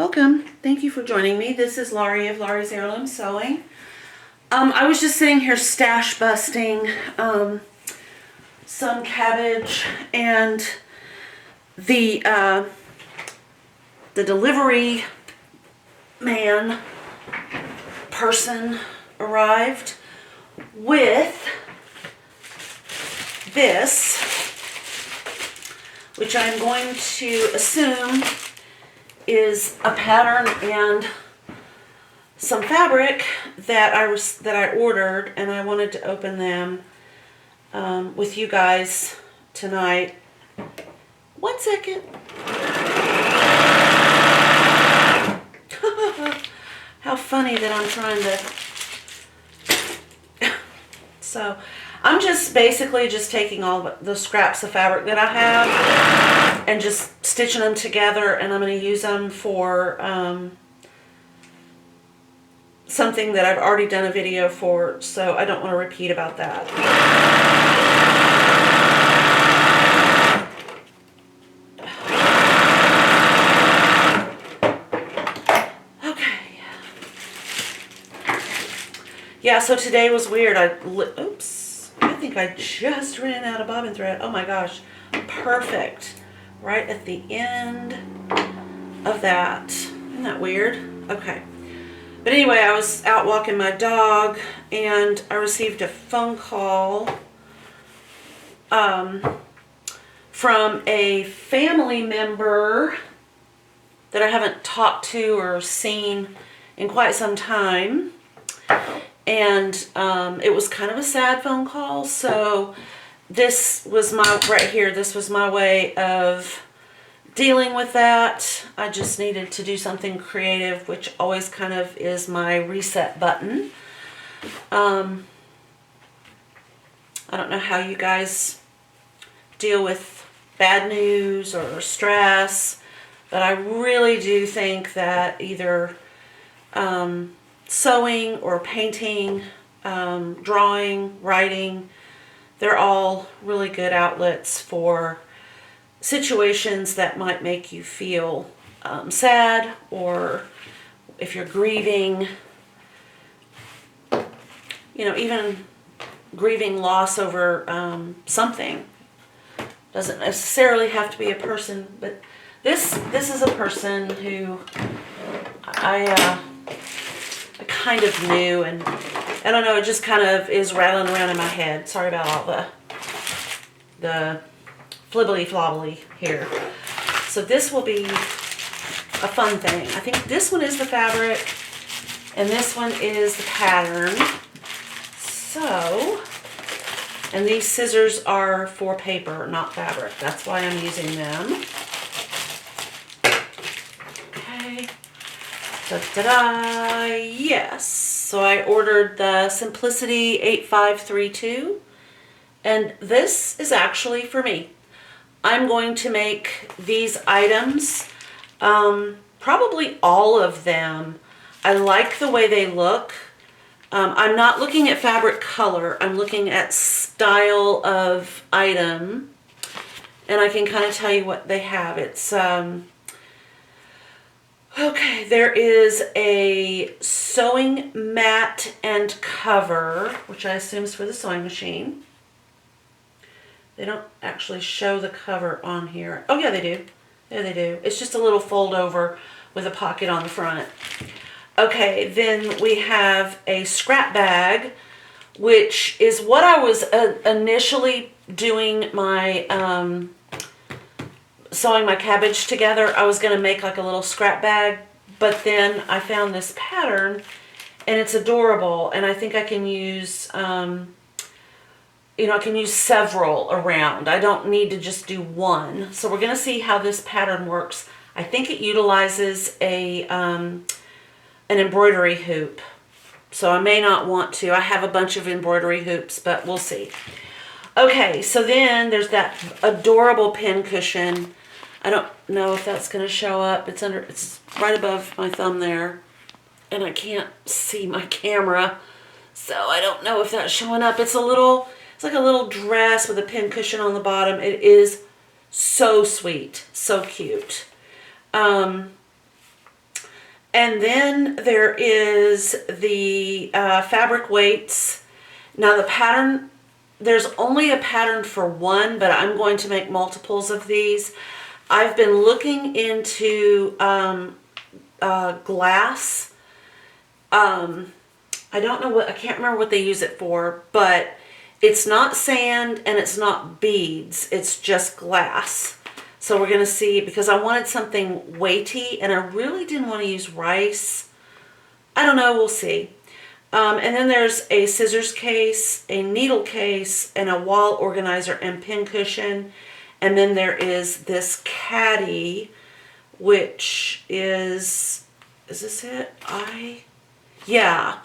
Welcome. Thank you for joining me. This is Laurie of Laurie's Heirloom Sewing. I was just sitting here stash busting some cabbage, and the delivery person arrived with this, which I'm going to assume is a pattern and some fabric that I ordered, and I wanted to open them with you guys tonight. 1 second. How funny that I'm trying to. So I'm just basically just taking all the scraps of fabric that I have and just stitching them together, and I'm going to use them for something that I've already done a video for, so I don't want to repeat about that. Okay. Yeah, so today was weird. Oops. I think I just ran out of bobbin thread. Oh my gosh. Perfect. Right at the end of that. Isn't that weird? Okay. But anyway, I was out walking my dog, and I received a phone call from a family member that I haven't talked to or seen in quite some time. And it was kind of a sad phone call, so this was this was my way of dealing with that. I just needed to do something creative, which always kind of is my reset button. I don't know how you guys deal with bad news or stress, but I really do think that either sewing or painting, drawing, writing, they're all really good outlets for situations that might make you feel sad, or if you're grieving, you know, even grieving loss over something. Doesn't necessarily have to be a person, but this is a person who I kind of knew, and I don't know, it just kind of is rattling around in my head. Sorry about all the flibbly flobbly here. So this will be a fun thing. I think this one is the fabric and this one is the pattern. So, and these scissors are for paper, not fabric. That's why I'm using them. Okay. Da-da-da. Yes. So I ordered the Simplicity 8532, and this is actually for me. I'm going to make these items, probably all of them. I like the way they look. I'm not looking at fabric color. I'm looking at style of item. And I can kind of tell you what they have. It's, okay, there is a sewing mat and cover, which I assume is for the sewing machine. They don't actually show the cover on here. Oh yeah, they do. Yeah, they do. It's just a little fold over with a pocket on the front. Okay, then we have a scrap bag, which is what I was initially doing my sewing my cabbage together. I was going to make like a little scrap bag, but then I found this pattern, and it's adorable, and I think I can use you know, I can use several around. I don't need to just do one. So we're going to see how this pattern works. I think it utilizes an embroidery hoop. So I may not want to. I have a bunch of embroidery hoops, but we'll see. Okay, so then there's that adorable pin cushion. I don't know if that's going to show up. It's right above my thumb there, and I can't see my camera, so I don't know if that's showing up. It's like a little dress with a pin cushion on the bottom. It is so sweet, so cute. And then there is the fabric weights. Now the pattern, there's only a pattern for one, but I'm going to make multiples of these. I've been looking into glass. I don't know what, I can't remember what they use it for, but it's not sand and it's not beads. It's just glass. So we're going to see, because I wanted something weighty and I really didn't want to use rice. I don't know, we'll see. And then there's a scissors case, a needle case, and a wall organizer and pin cushion. And then there is this caddy, which is this it? Yeah,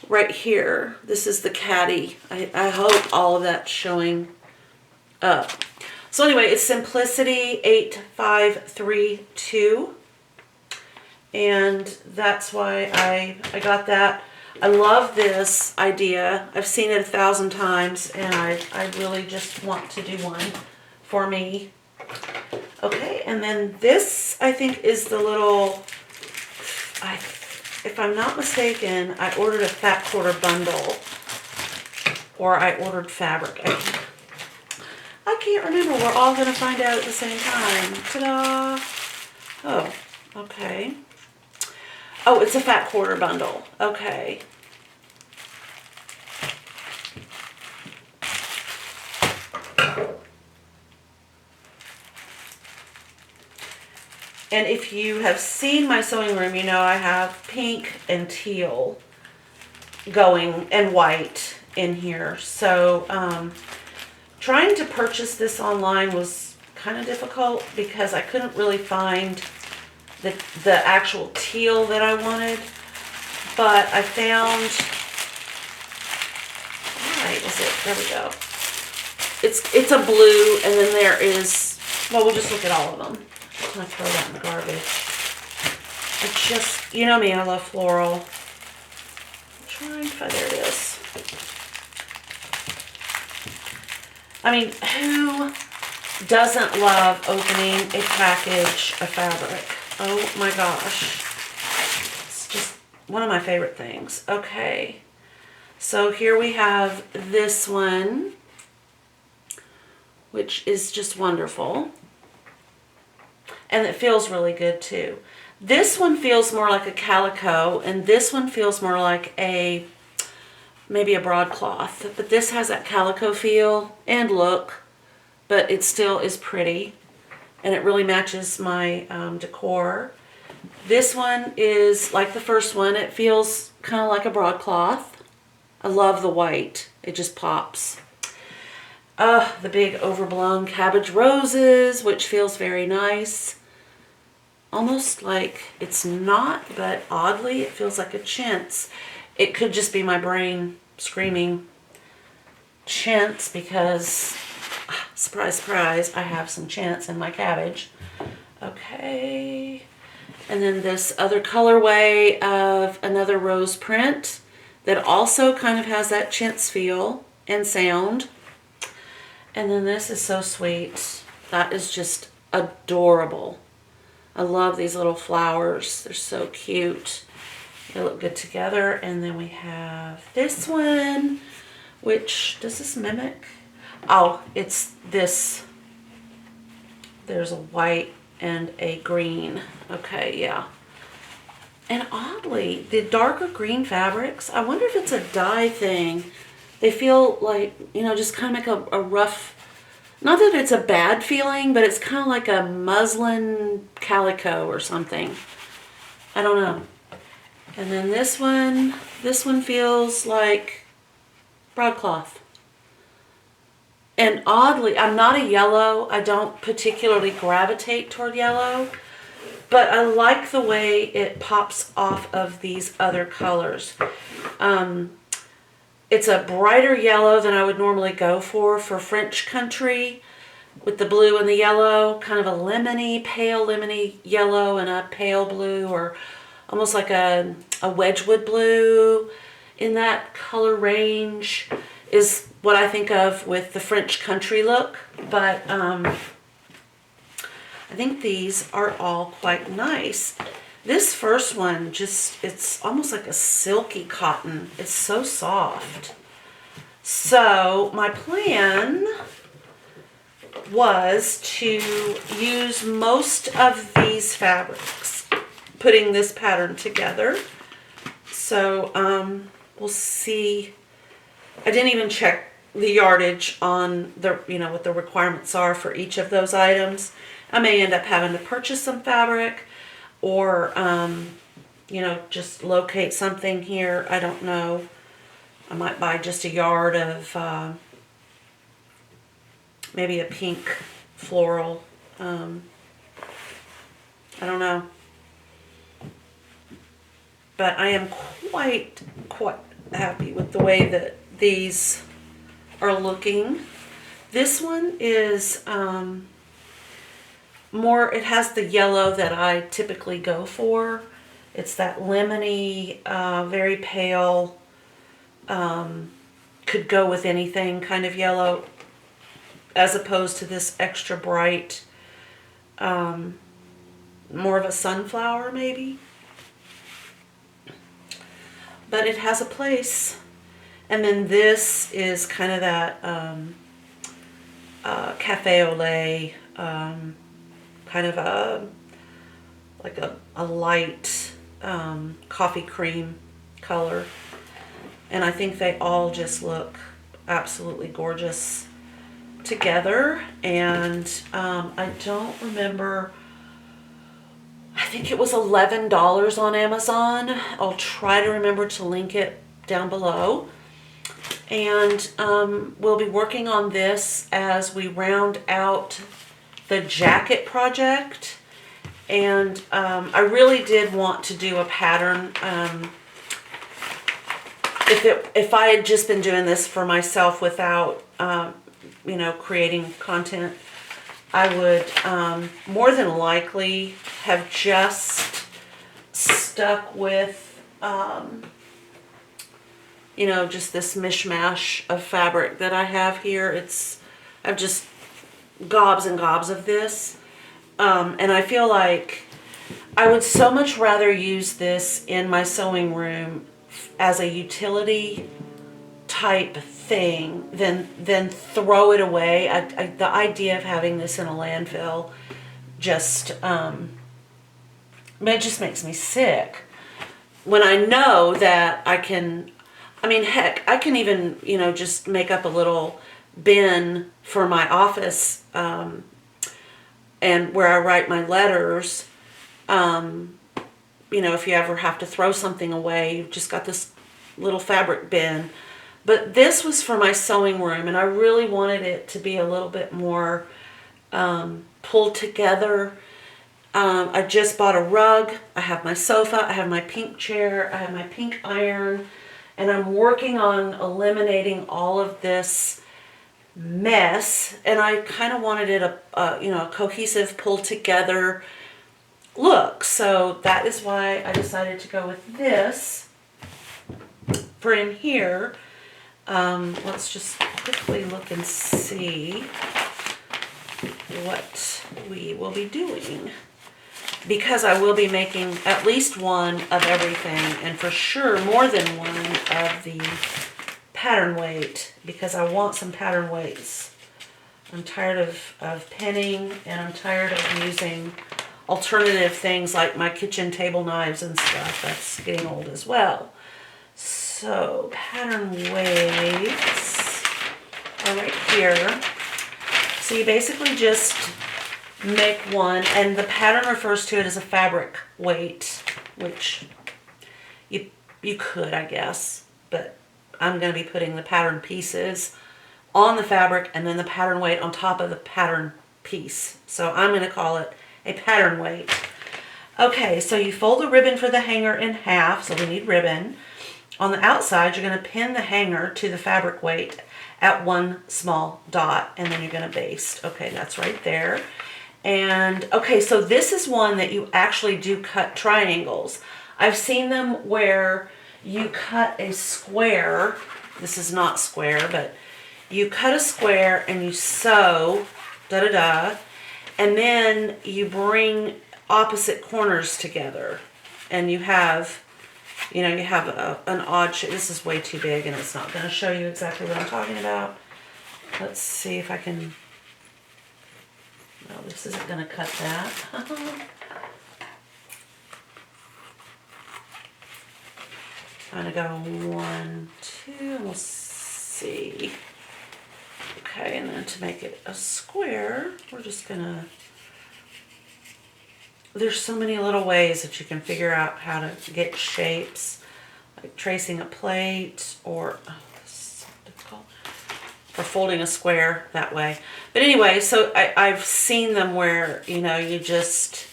right here. This is the caddy. I hope all of that's showing up. So anyway, it's Simplicity 8532. And that's why I got that. I love this idea. I've seen it 1,000 times, and I really just want to do one for me. Okay, and then this, I think, is the little, if I'm not mistaken, I ordered a fat quarter bundle, or I ordered fabric. I can't remember. We're all going to find out at the same time. Ta-da! Oh, okay. Oh, it's a fat quarter bundle. Okay. And if you have seen my sewing room, you know I have pink and teal going and white in here. So trying to purchase this online was kind of difficult because I couldn't really find the actual teal that I wanted, but I found, right, is it, there we go. It's a blue, and then there is, well, we'll just look at all of them. I'm gonna throw that in the garbage. It's just, you know me, I love floral. I'm trying to find, there it is. I mean, who doesn't love opening a package of fabric? Oh my gosh. It's just one of my favorite things. Okay. So here we have this one, which is just wonderful. And it feels really good too. This one feels more like a calico, and this one feels more like maybe a broadcloth. But this has that calico feel and look, but it still is pretty. And it really matches my decor. This one is like the first one. It feels kind of like a broadcloth. I love the white. It just pops. The big overblown cabbage roses, which feels very nice. Almost like it's not, but oddly it feels like a chintz. It could just be my brain screaming chintz because, surprise, surprise, I have some chintz in my cabbage. Okay. And then this other colorway of another rose print that also kind of has that chintz feel and sound. And then this is so sweet. That is just adorable. I love these little flowers. They're so cute. They look good together. And then we have this one, which, does this mimic? Oh, it's this. There's a white and a green. Okay, yeah. And oddly, the darker green fabrics, I wonder if it's a dye thing. They feel like, you know, just kind of make a rough, not that it's a bad feeling, but it's kind of like a muslin calico or something. I don't know. And then this one feels like broadcloth. And oddly, I'm not a yellow. I don't particularly gravitate toward yellow, but I like the way it pops off of these other colors. It's a brighter yellow than I would normally go for French country, with the blue and the yellow, kind of a lemony, pale lemony yellow and a pale blue, or almost like a Wedgwood blue in that color range is what I think of with the French country look. But I think these are all quite nice. This first one it's almost like a silky cotton. It's so soft. So my plan was to use most of these fabrics, putting this pattern together. So we'll see. I didn't even check the yardage on the, what the requirements are for each of those items. I may end up having to purchase some fabric or, just locate something here. I don't know. I might buy just a yard of maybe a pink floral. I don't know. But I am quite happy with the way that these are looking. This one is more, it has the yellow that I typically go for. It's that lemony, very pale, could go with anything kind of yellow, as opposed to this extra bright, more of a sunflower maybe. But it has a place. And then this is kind of that cafe au lait, kind of like a light coffee cream color. And I think they all just look absolutely gorgeous together. And I don't remember, I think it was $11 on Amazon. I'll try to remember to link it down below. And we'll be working on this as we round out the jacket project. And I really did want to do a pattern. If I had just been doing this for myself without, creating content, I would more than likely have just stuck with, just this mishmash of fabric that I have here. I've just gobs and gobs of this. And I feel like I would so much rather use this in my sewing room as a utility type thing than throw it away. The idea of having this in a landfill just, it just makes me sick. When I know that I can, heck, I can even, just make up a little bin for my office, and where I write my letters. If you ever have to throw something away, you've just got this little fabric bin. But this was for my sewing room, and I really wanted it to be a little bit more pulled together. I just bought a rug. I have my sofa. I have my pink chair. I have my pink iron. And I'm working on eliminating all of this mess. And I kind of wanted it a cohesive, pulled together look. So that is why I decided to go with this for in here. Let's just quickly look and see what we will be doing, because I will be making at least one of everything, and for sure more than one of the pattern weight, because I want some pattern weights. I'm tired of pinning, and I'm tired of using alternative things like my kitchen table knives and stuff. That's getting old as well. So pattern weights are right here. So you basically just make one, and the pattern refers to it as a fabric weight, which you could, I guess, but I'm going to be putting the pattern pieces on the fabric and then the pattern weight on top of the pattern piece. So I'm going to call it a pattern weight. Okay, so you fold the ribbon for the hanger in half, so we need ribbon. On the outside, you're going to pin the hanger to the fabric weight at one small dot, and then you're going to baste. Okay, that's right there. And okay, so this is one that you actually do cut triangles. I've seen them where you cut a square. This is not square, but you cut a square and you sew, and then you bring opposite corners together. and you have, you know, you have an odd shape. This is way too big and it's not going to show you exactly what I'm talking about. Let's see if I can, no, this isn't going to cut that. I'm going to go 1, 2, and we'll see. Okay, and then to make it a square, we're just going to, there's so many little ways that you can figure out how to get shapes, like tracing a plate or, oh, this is so difficult, or folding a square that way. But anyway, so I've seen them where, you know, you just,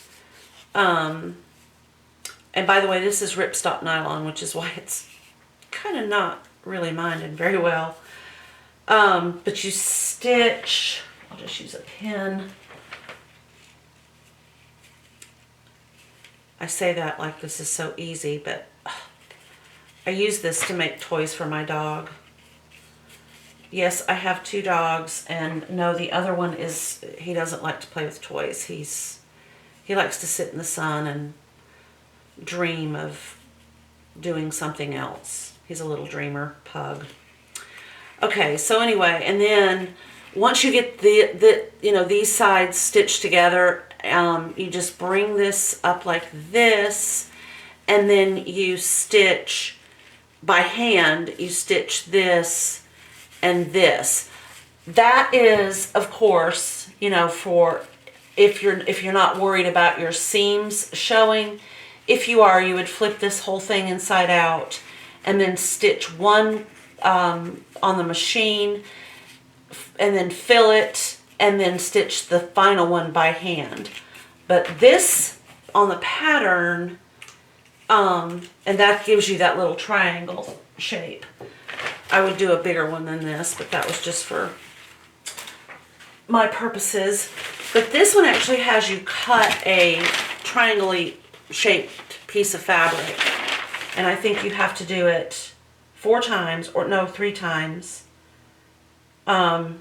and by the way, this is ripstop nylon, which is why it's kind of not really minded very well. But you stitch, I'll just use a pin. I say that like this is so easy, but I use this to make toys for my dog. Yes, I have 2 dogs, and no, the other one is, he doesn't like to play with toys. He likes to sit in the sun and dream of doing something else. He's a little dreamer pug. Okay, so anyway, and then once you get the you know, these sides stitched together, you just bring this up like this, and then you stitch by hand. You stitch this and this. That is, of course, you know, for if you're not worried about your seams showing. If you are, you would flip this whole thing inside out and then stitch one on the machine and then fill it and then stitch the final one by hand. But this on the pattern, and that gives you that little triangle shape. I would do a bigger one than this, but that was just for my purposes. But this one actually has you cut a triangle-y shaped piece of fabric. And I think you have to do it 4 times, or no, 3 times. And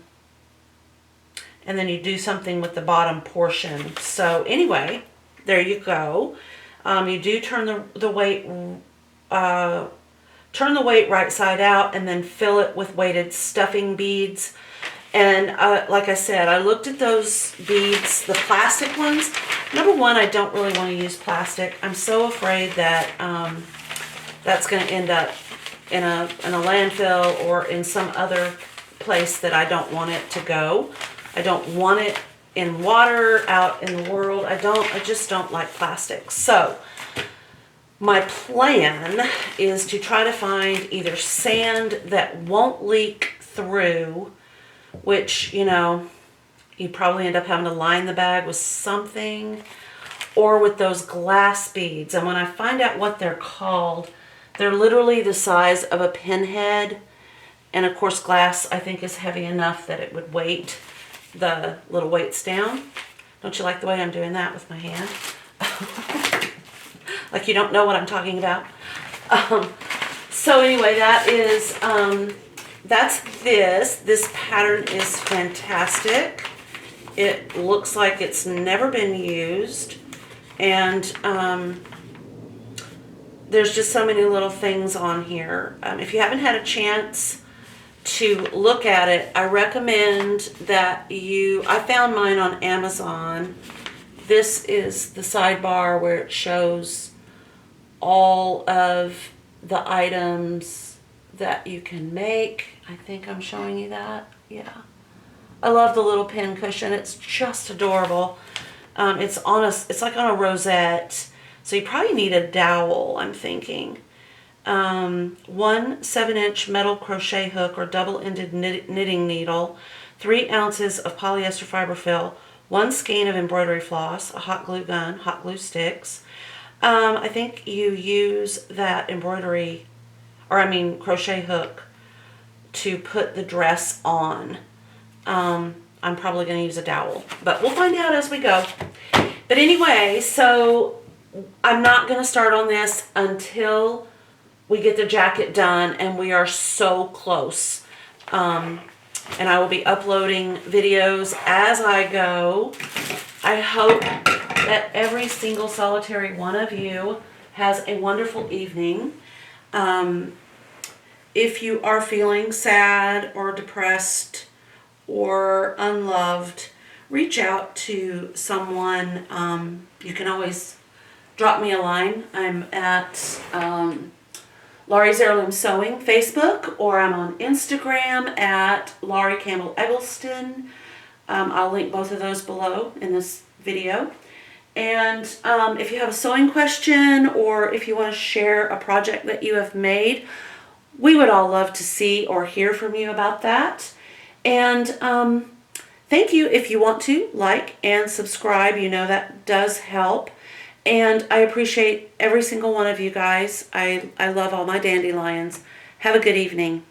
then you do something with the bottom portion. So anyway, there you go. You do turn the weight right side out and then fill it with weighted stuffing beads. And like I said, I looked at those beads, the plastic ones. Number one, I don't really want to use plastic. I'm so afraid that that's going to end up in a landfill or in some other place that I don't want it to go. I don't want it in water, out in the world. I just don't like plastic. So my plan is to try to find either sand that won't leak through, which, you know, you probably end up having to line the bag with something, or with those glass beads. And when I find out what they're called, they're literally the size of a pinhead. And of course, glass, I think, is heavy enough that it would weight the little weights down. Don't you like the way I'm doing that with my hand? Like you don't know what I'm talking about. So anyway, that is, that's this. This pattern is fantastic. It looks like it's never been used. And there's just so many little things on here. If you haven't had a chance to look at it, I recommend that I found mine on Amazon. This is the sidebar where it shows all of the items that you can make. I think I'm showing you that. Yeah. I love the little pin cushion. It's just adorable. It's like on a rosette. So you probably need a dowel, I'm thinking. 1 7-inch metal crochet hook or double-ended knitting needle, 3 ounces of polyester fiber fill, 1 skein of embroidery floss, a hot glue gun, hot glue sticks. I think you use that crochet hook to put the dress on. I'm probably going to use a dowel, but we'll find out as we go. But anyway, so I'm not going to start on this until we get the jacket done, and we are so close. And I will be uploading videos as I go. I hope that every single solitary one of you has a wonderful evening. If you are feeling sad or depressed or unloved, reach out to someone. You can always drop me a line. I'm at Laurie's Heirloom Sewing Facebook, or I'm on Instagram at Laurie Campbell Eggleston. I'll link both of those below in this video. And if you have a sewing question, or if you want to share a project that you have made, we would all love to see or hear from you about that. And thank you. If you want to like and subscribe, you know that does help. And I appreciate every single one of you guys. I love all my dandelions. Have a good evening.